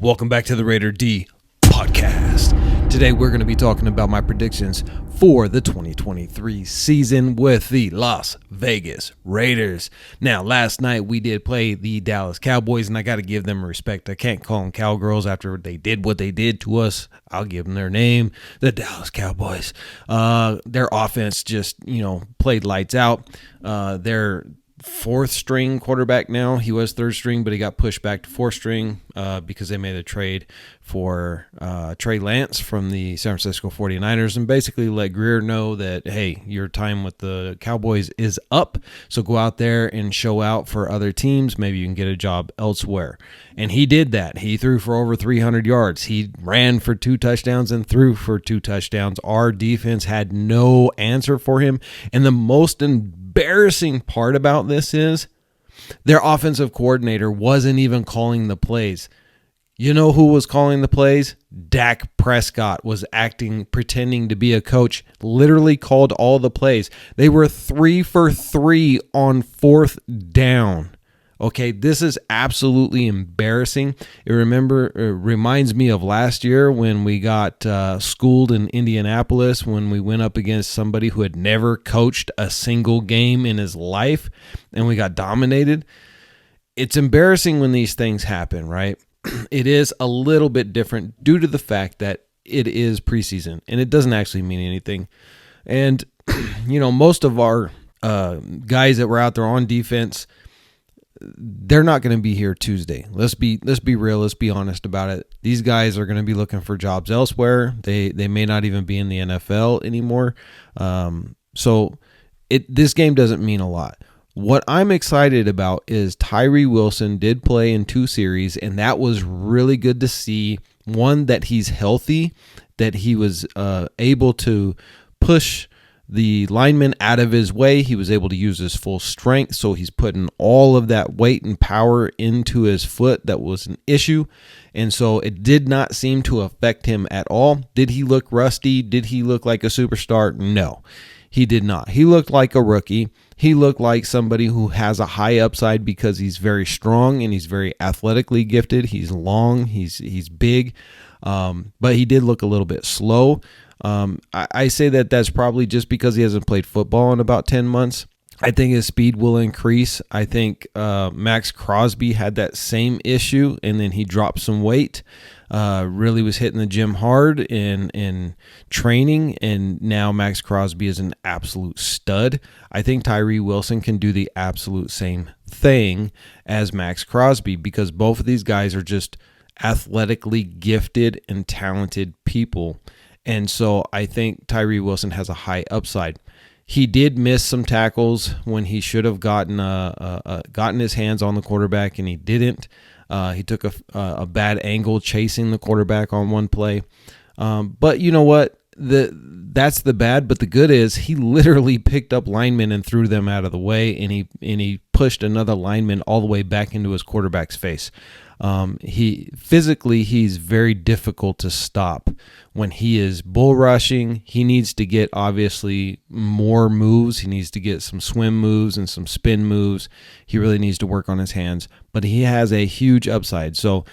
Welcome back to the Raider D podcast. Today we're going to be talking about my predictions for the 2023 season with the Las Vegas Raiders. Now, last night we did play the Dallas Cowboys, and I got to give them respect. I can't call them cowgirls after they did what they did to us. I'll give them their name, the Dallas Cowboys. Their offense just, played lights out. Their fourth string quarterback now. He was third string, but he got pushed back to fourth string because they made a trade for Trey Lance from the San Francisco 49ers and basically let Greer know that, hey, your time with the Cowboys is up, so go out there and show out for other teams. Maybe you can get a job elsewhere. And he did that. He threw for over 300 yards. He ran for 2 touchdowns and threw for 2 touchdowns. Our defense had no answer for him. And the most embarrassing part about this is their offensive coordinator wasn't even calling the plays. You know who was calling the plays? Dak Prescott was pretending to be a coach, literally called all the plays. They were 3 for 3 on 4th down. Okay, this is absolutely embarrassing. It reminds me of last year when we got schooled in Indianapolis when we went up against somebody who had never coached a single game in his life, and we got dominated. It's embarrassing when these things happen, right? It is a little bit different due to the fact that it is preseason, and it doesn't actually mean anything. And, most of our guys that were out there on defense, they're not going to be here Tuesday. Let's be real. Let's be honest about it. These guys are going to be looking for jobs elsewhere. They may not even be in the NFL anymore. So this game doesn't mean a lot. What I'm excited about is Tyree Wilson did play in 2 series, and that was really good to see. One, that he's healthy, that he was able to push the lineman out of his way. He was able to use his full strength, so he's putting all of that weight and power into his foot. That was an issue, and so it did not seem to affect him at all. Did he look rusty? Did he look like a superstar? No, he did not. He looked like a rookie. He looked like somebody who has a high upside because he's very strong and he's very athletically gifted. He's long, he's big, but he did look a little bit slow. I say that's probably just because he hasn't played football in about 10 months. I think his speed will increase. I think Max Crosby had that same issue, and then he dropped some weight, really was hitting the gym hard in training, and now Max Crosby is an absolute stud. I think Tyree Wilson can do the absolute same thing as Max Crosby because both of these guys are just athletically gifted and talented people. And so I think Tyree Wilson has a high upside. He did miss some tackles when he should have gotten his hands on the quarterback, and he didn't. He took a bad angle chasing the quarterback on one play. But you know what? That's the bad, but the good is he literally picked up linemen and threw them out of the way, and he pushed another lineman all the way back into his quarterback's face. He's very difficult to stop when he is bull rushing. He needs to get obviously more moves. He needs to get some swim moves and some spin moves. He really needs to work on his hands, but he has a huge upside. So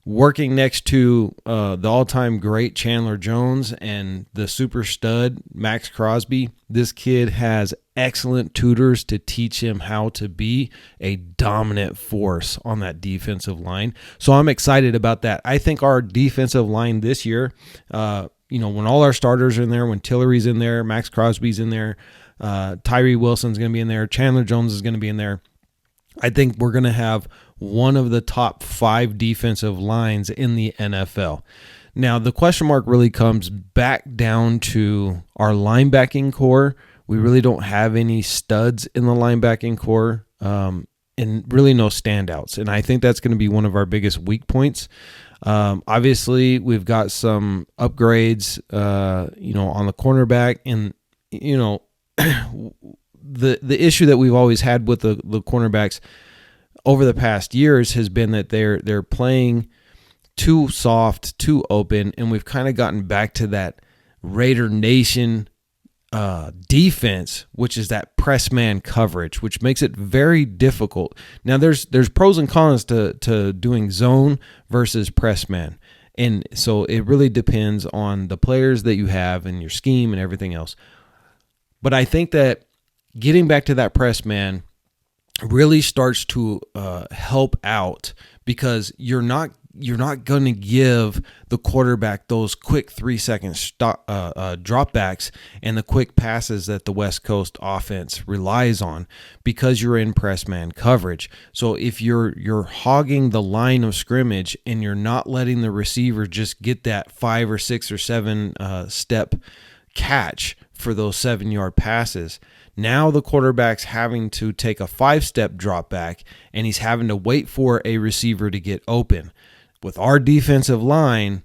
working next to the all-time great Chandler Jones and the super stud Max Crosby, this kid has excellent tutors to teach him how to be a dominant force on that defensive line. So I'm excited about that. I think our defensive line this year, when all our starters are in there, when Tillery's in there, Max Crosby's in there, Tyree Wilson's going to be in there, Chandler Jones is going to be in there, I think we're going to have one of the top 5 defensive lines in the NFL. Now, the question mark really comes back down to our linebacking core. We really don't have any studs in the linebacking core and really no standouts. And I think that's going to be one of our biggest weak points. Obviously, we've got some upgrades, on the cornerback. And, the issue that we've always had with the cornerbacks over the past years has been that they're playing too soft, too open, and we've kind of gotten back to that Raider Nation defense, which is that press man coverage, which makes it very difficult. Now, there's pros and cons to doing zone versus press man. And so it really depends on the players that you have and your scheme and everything else. But I think that getting back to that press man really starts to help out, because you're not going to give the quarterback those quick 3-second dropbacks and the quick passes that the West Coast offense relies on, because you're in press man coverage. So if you're hogging the line of scrimmage and you're not letting the receiver just get that 5 or 6 or 7 step catch for those 7-yard passes, now the quarterback's having to take a 5-step drop back, and he's having to wait for a receiver to get open. With our defensive line,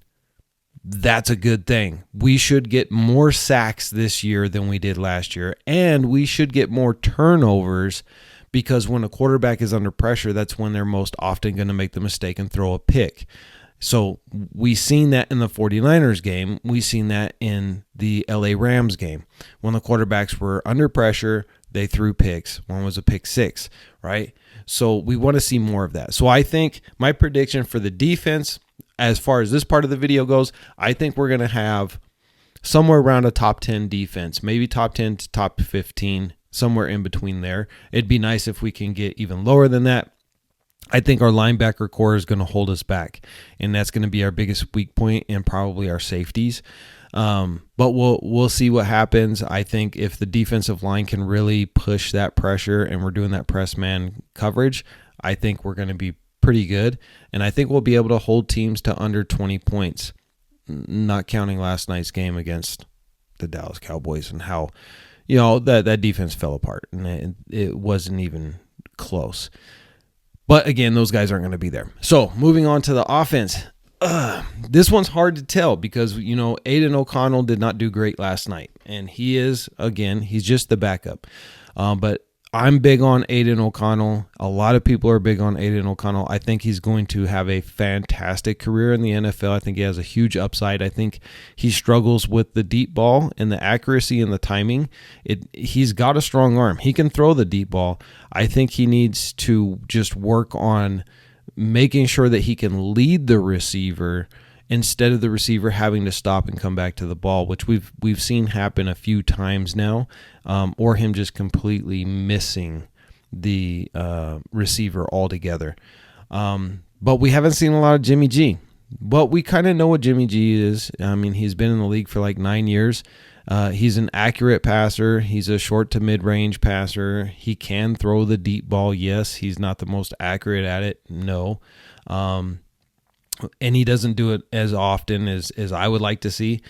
that's a good thing. We should get more sacks this year than we did last year, and we should get more turnovers, because when a quarterback is under pressure, that's when they're most often going to make the mistake and throw a pick. So we seen that in the 49ers game. We seen that in the LA Rams game. When the quarterbacks were under pressure, they threw picks. One was a pick 6, right? So we want to see more of that. So I think my prediction for the defense, as far as this part of the video goes, I think we're going to have somewhere around a top 10 defense, maybe top 10 to top 15, somewhere in between there. It'd be nice if we can get even lower than that. I think our linebacker core is going to hold us back, and that's going to be our biggest weak point, and probably our safeties. But we'll see what happens. I think if the defensive line can really push that pressure and we're doing that press man coverage, I think we're going to be pretty good. And I think we'll be able to hold teams to under 20 points, not counting last night's game against the Dallas Cowboys and how, that defense fell apart, and it wasn't even close. But again, those guys aren't going to be there. So moving on to the offense. This one's hard to tell because, Aiden O'Connell did not do great last night. And he's just the backup. But I'm big on Aiden O'Connell. A lot of people are big on Aiden O'Connell. I think he's going to have a fantastic career in the NFL. I think he has a huge upside. I think he struggles with the deep ball and the accuracy and the timing. He's got a strong arm. He can throw the deep ball. I think he needs to just work on making sure that he can lead the receiver instead of the receiver having to stop and come back to the ball, which we've seen happen a few times now, or him just completely missing the receiver altogether. But we haven't seen a lot of Jimmy G. But we kind of know what Jimmy G is. I mean, he's been in the league for like 9 years. He's an accurate passer. He's a short to mid-range passer. He can throw the deep ball. Yes, he's not the most accurate at it. No. And he doesn't do it as often as I would like to see.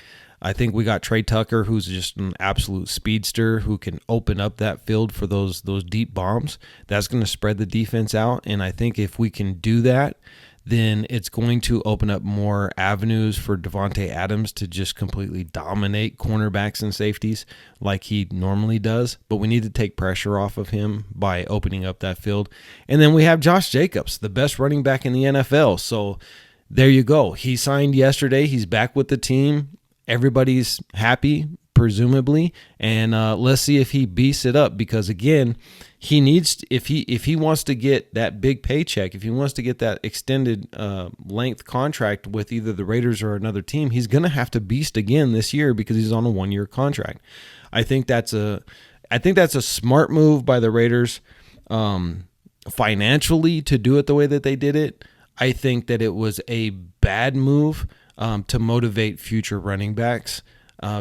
I think we got Trey Tucker, who's just an absolute speedster who can open up that field for those deep bombs. That's going to spread the defense out. And I think if we can do that, then it's going to open up more avenues for Devontae Adams to just completely dominate cornerbacks and safeties like he normally does. But we need to take pressure off of him by opening up that field. And then we have Josh Jacobs, the best running back in the NFL. So there you go. He signed yesterday. He's back with the team. Everybody's happy, presumably. And let's see if he beasts it up, because, again, he needs, if he wants to get that big paycheck, if he wants to get that extended length contract with either the Raiders or another team, he's going to have to beast again this year because he's on a 1-year contract. I think that's a smart move by the Raiders financially to do it the way that they did it. I think that it was a bad move to motivate future running backs.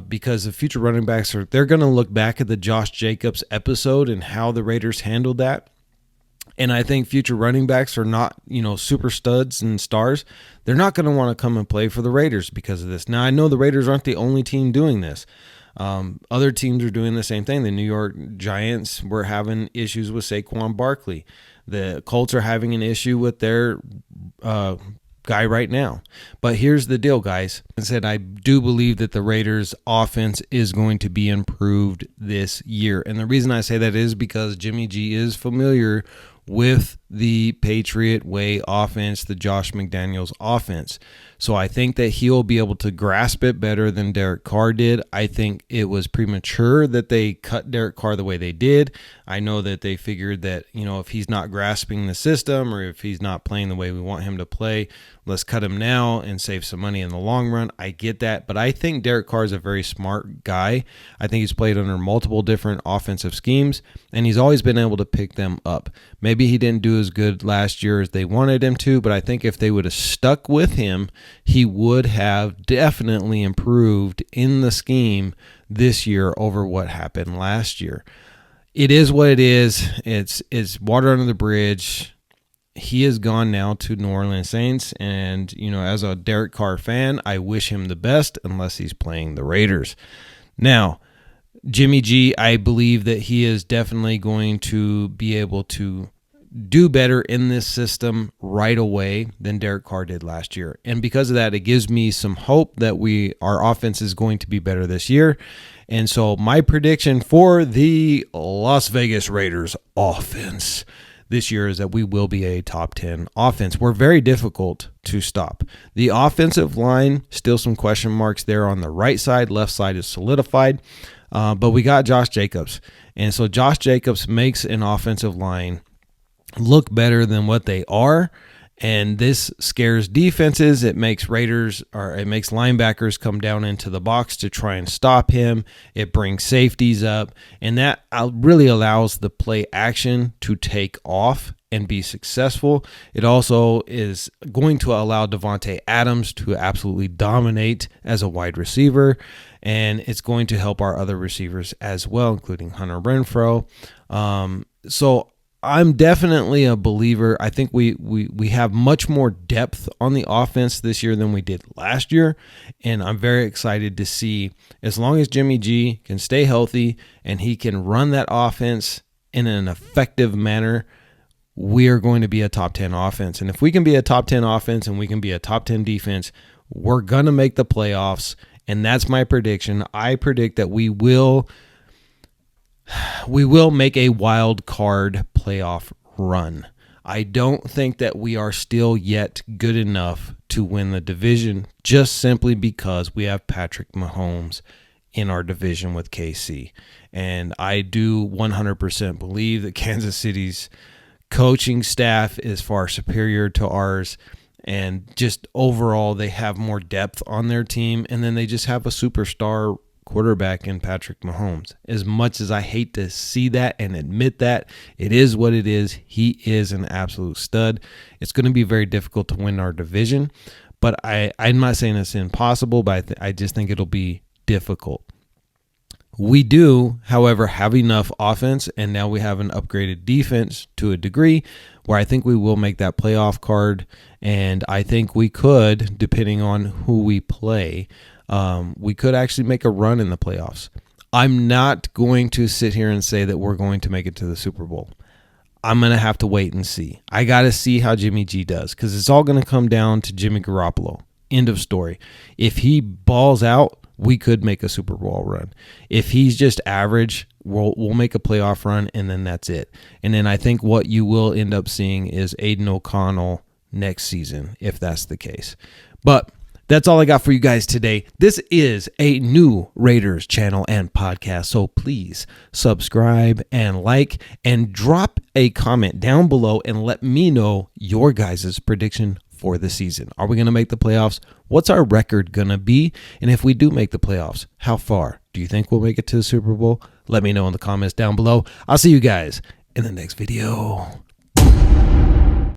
Because the future running backs they're going to look back at the Josh Jacobs episode and how the Raiders handled that. And I think future running backs are not, super studs and stars. They're not going to want to come and play for the Raiders because of this. Now, I know the Raiders aren't the only team doing this. Other teams are doing the same thing. The New York Giants were having issues with Saquon Barkley. The Colts are having an issue with their guy right now. But here's the deal, guys. I do believe that the Raiders' offense is going to be improved this year. And the reason I say that is because Jimmy G is familiar with the Patriot way offense, the Josh McDaniels offense. So I think that he'll be able to grasp it better than Derek Carr did. I think it was premature that they cut Derek Carr the way they did. I know that they figured that, if he's not grasping the system or if he's not playing the way we want him to play, let's cut him now and save some money in the long run. I get that, but I think Derek Carr is a very smart guy. I think he's played under multiple different offensive schemes, and he's always been able to pick them up. Maybe he didn't do as good last year as they wanted him to, but I think if they would have stuck with him, he would have definitely improved in the scheme this year over what happened last year. It is what it is. It's water under the bridge. He is gone now to New Orleans Saints, and as a Derek Carr fan, I wish him the best unless he's playing the Raiders. Now, Jimmy G, I believe that he is definitely going to be able to do better in this system right away than Derek Carr did last year. And because of that, it gives me some hope that our offense is going to be better this year. And so my prediction for the Las Vegas Raiders offense this year is that we will be a top 10 offense. We're very difficult to stop. The offensive line, still some question marks there on the right side. Left side is solidified. But we got Josh Jacobs. And so Josh Jacobs makes an offensive line look better than what they are. And this scares defenses. It makes linebackers come down into the box to try and stop him. It brings safeties up. And that really allows the play action to take off and be successful. It also is going to allow Devontae Adams to absolutely dominate as a wide receiver. And it's going to help our other receivers as well, including Hunter Renfrow. So I'm definitely a believer. I think we have much more depth on the offense this year than we did last year, and I'm very excited to see, as long as Jimmy G can stay healthy and he can run that offense in an effective manner, we are going to be a top 10 offense. And if we can be a top 10 offense and we can be a top 10 defense, we're going to make the playoffs, and that's my prediction. I predict that we will make a wild card playoff run. I don't think that we are still yet good enough to win the division, just simply because we have Patrick Mahomes in our division with KC. And I do 100% believe that Kansas City's coaching staff is far superior to ours. And just overall, they have more depth on their team. And then they just have a superstar quarterback in Patrick Mahomes. As much as I hate to see that and admit that, it is what it is. He is an absolute stud. It's going to be very difficult to win our division, but I'm not saying it's impossible, but I just think it'll be difficult. We do, however, have enough offense, and now we have an upgraded defense to a degree where I think we will make that playoff card, and I think we could, depending on who we play, we could actually make a run in the playoffs. I'm not going to sit here and say that we're going to make it to the Super Bowl. I'm going to have to wait and see. I got to see how Jimmy G does, because it's all going to come down to Jimmy Garoppolo. End of story. If he balls out, we could make a Super Bowl run. If he's just average, we'll make a playoff run, and then that's it. And then I think what you will end up seeing is Aiden O'Connell next season, if that's the case. But that's all I got for you guys today. This is a new Raiders channel and podcast, so please subscribe and like and drop a comment down below and let me know your guys' prediction for the season. Are we going to make the playoffs? What's our record going to be? And if we do make the playoffs, how far? Do you think we'll make it to the Super Bowl? Let me know in the comments down below. I'll see you guys in the next video.